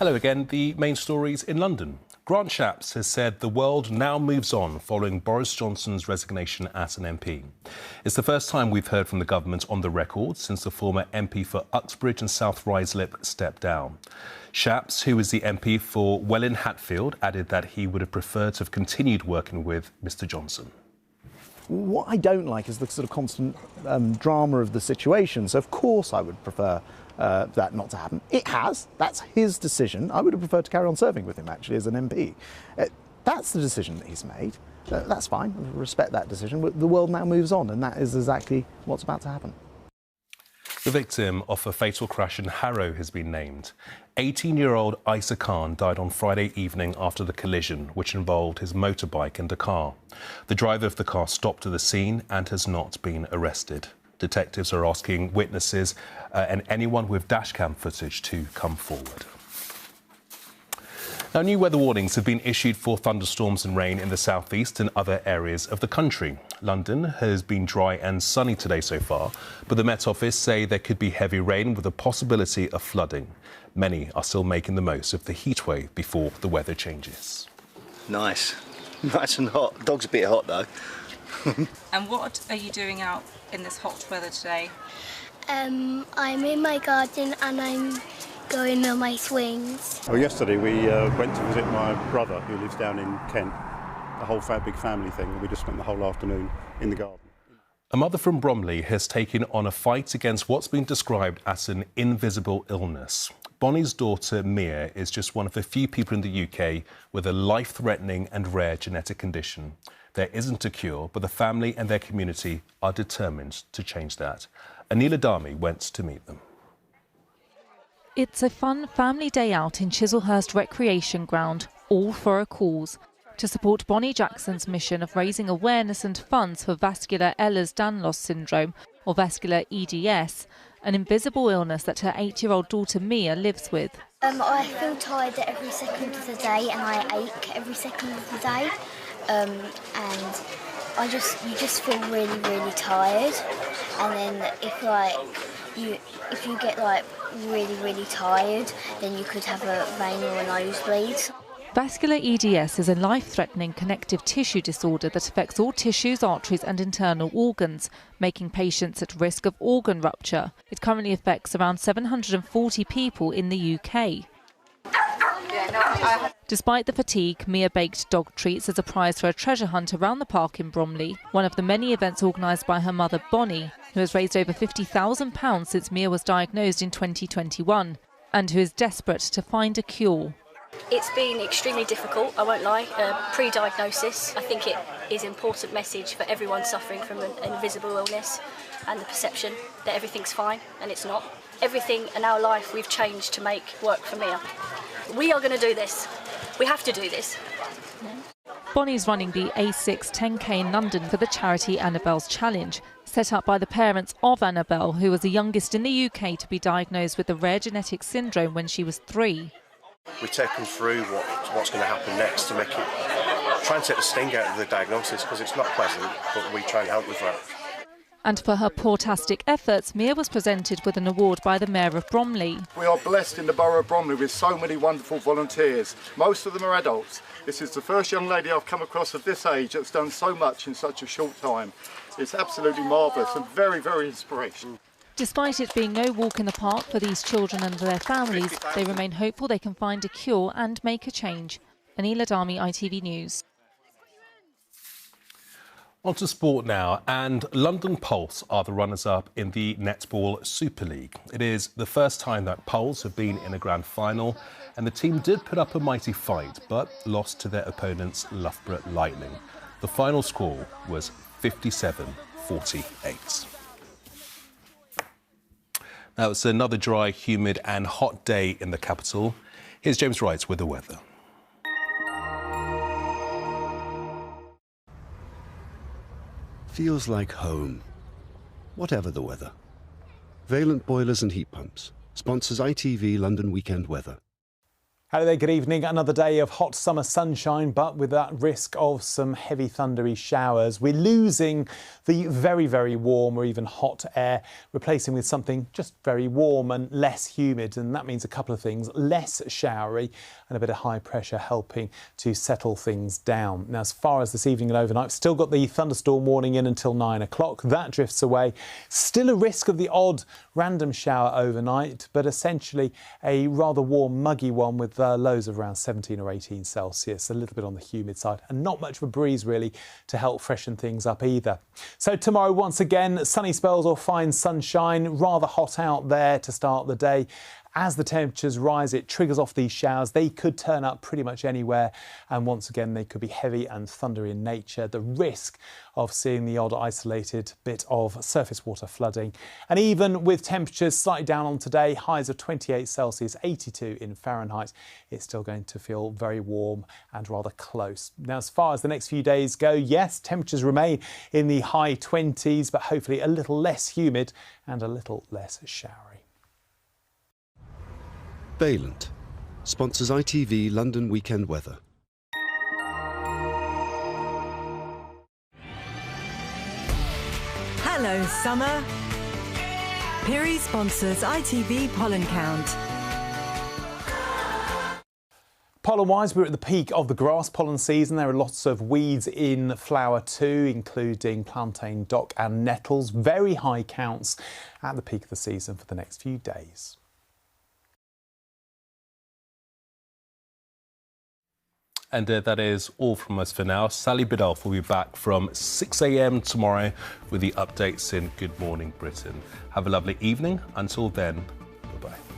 Hello again. The main stories in London. Grant Shapps has said the world now moves on following Boris Johnson's resignation as an MP. It's the first time we've heard from the government on the record since the former MP for Uxbridge and South Ruislip stepped down. Shapps, who is the MP for Welwyn Hatfield, added that he would have preferred to have continued working with Mr Johnson. What I don't like is the sort of constant drama of the situation. So, of course, I would prefer that not to happen. It has. That's his decision. I would have preferred to carry on serving with him, actually, as an MP. That's the decision that he's made. That's fine. I respect that decision. But the world now moves on, and that is exactly what's about to happen. The victim of a fatal crash in Harrow has been named. 18-year-old Isa Khan died on Friday evening after the collision, which involved his motorbike and a car. The driver of the car stopped at the scene and has not been arrested. Detectives are asking witnesses and anyone with dashcam footage to come forward. Now, new weather warnings have been issued for thunderstorms and rain in the southeast and other areas of the country. London has been dry and sunny today so far, but the Met Office say there could be heavy rain with a possibility of flooding. Many are still making the most of the heatwave before the weather changes. Nice. Nice and hot. The dog's a bit hot, though. And what are you doing out in this hot weather today? I'm in my garden and I'm going on my swings. Well, yesterday we went to visit my brother who lives down in Kent. A whole big family thing, and we just spent the whole afternoon in the garden. A mother from Bromley has taken on a fight against what's been described as an invisible illness. Bonnie's daughter, Mia, is just one of the few people in the UK with a life-threatening and rare genetic condition. There isn't a cure, but the family and their community are determined to change that. Anila Dami went to meet them. It's a fun family day out in Chislehurst Recreation Ground, all for a cause. To support Bonnie Jackson's mission of raising awareness and funds for vascular Ehlers-Danlos syndrome, or vascular EDS, an invisible illness that her 8-year-old daughter Mia lives with. I feel tired every second of the day and I ache every second of the day. And you just feel really, really tired. And then if you get really, really tired, then you could have a vein or a nosebleed. Vascular EDS is a life-threatening connective tissue disorder that affects all tissues, arteries and internal organs, making patients at risk of organ rupture. It currently affects around 740 people in the UK. Despite the fatigue, Mia baked dog treats as a prize for a treasure hunt around the park in Bromley, one of the many events organised by her mother Bonnie, who has raised over £50,000 since Mia was diagnosed in 2021 and who is desperate to find a cure. It's been extremely difficult, I won't lie. Pre-diagnosis, I think it is an important message for everyone suffering from an invisible illness and the perception that everything's fine, and it's not. Everything in our life we've changed to make work for Mia. We are going to do this. We have to do this. Bonnie's running the A6 10K in London for the charity Annabelle's Challenge, set up by the parents of Annabelle, who was the youngest in the UK to be diagnosed with a rare genetic syndrome when she was 3. We take them through what's going to happen next to try and take the sting out of the diagnosis, because it's not pleasant, but we try and help with that. And for her portastic efforts, Mia was presented with an award by the Mayor of Bromley. We are blessed in the borough of Bromley with so many wonderful volunteers. Most of them are adults. This is the first young lady I've come across of this age that's done so much in such a short time. It's absolutely marvellous and very, very inspirational. Despite it being no walk in the park for these children and their families, they remain hopeful they can find a cure and make a change. Anila Dami, ITV News. On to sport now, and London Pulse are the runners-up in the Netball Super League. It is the first time that Pulse have been in a grand final, and the team did put up a mighty fight, but lost to their opponents Loughborough Lightning. The final score was 57-48. Now, it's another dry, humid and hot day in the capital. Here's James Wright with the weather. Feels like home, whatever the weather. Valent Boilers and Heat Pumps sponsors ITV London Weekend Weather. Hello there, good evening. Another day of hot summer sunshine, but with that risk of some heavy thundery showers. We're losing the very, very warm or even hot air, replacing with something just very warm and less humid. And that means a couple of things: less showery and a bit of high pressure helping to settle things down. Now, as far as this evening and overnight, we've still got the thunderstorm warning in until 9 o'clock. That drifts away. Still a risk of the odd random shower overnight, but essentially a rather warm, muggy one with lows of around 17 or 18 Celsius, a little bit on the humid side, and not much of a breeze really to help freshen things up either. So tomorrow, once again, sunny spells or fine sunshine, rather hot out there to start the day. As the temperatures rise, it triggers off these showers. They could turn up pretty much anywhere, and once again they could be heavy and thundery in nature. The risk of seeing the odd isolated bit of surface water flooding. And even with temperatures slightly down on today, highs of 28 Celsius, 82 in Fahrenheit, it's still going to feel very warm and rather close. Now, as far as the next few days go, yes, temperatures remain in the high 20s, but hopefully a little less humid and a little less showery. Valent sponsors ITV London Weekend Weather. Hello, summer. Piri sponsors ITV Pollen Count. Pollen-wise, we're at the peak of the grass pollen season. There are lots of weeds in flower too, including plantain, dock and nettles. Very high counts at the peak of the season for the next few days. And that is all from us for now. Sally Biddulph will be back from 6 a.m. tomorrow with the updates in Good Morning Britain. Have a lovely evening. Until then, bye-bye.